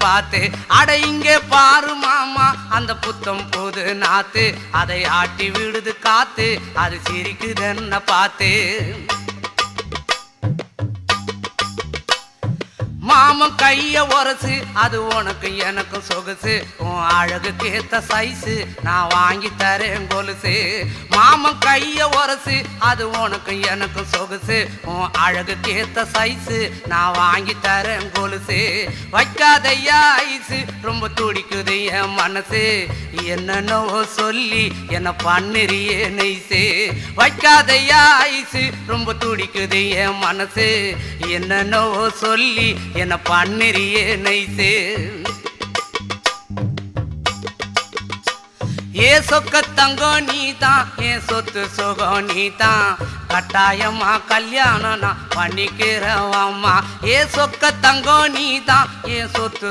பார்த்து அட இங்கே பாரு மாமா அந்த புத்தம் புது நாத்து அதை ஆட்டி விடுது காத்து அது சிரிக்குதுன்ன பார்த்து மாமன் கைய உரசு அது உனக்கு எனக்கு சொகுசு உன் அழகுக்கு ஏத்த சைஸு நான் வாங்கி தரேன் கொலுசு மாமன் கைய உரசு அது உனக்கு எனக்கு சொகுசு உன் அழகுக்கு ஏத்த சைஸு நான் வாங்கி தரேன் கொலுசு வைக்காதையா ஐசு ரொம்ப துடிக்குது என் மனசு என்னென்னவோ சொல்லி என்ன பண்ணுறியே நெய்சு வைக்காதையா ஐசு ரொம்ப துடிக்குது என் மனசு என்னென்னவோ சொல்லி என்ன பண்ணுறியே நைசே ஏ சொக்க தங்கம் நீதான் என் சொத்து சுகம் நீதான் கட்டாயமா கல்யாணம் நான் பண்ணிக்கிறேன் அம்மா ஏ சொக்க தங்கம் நீதான் என் சொத்து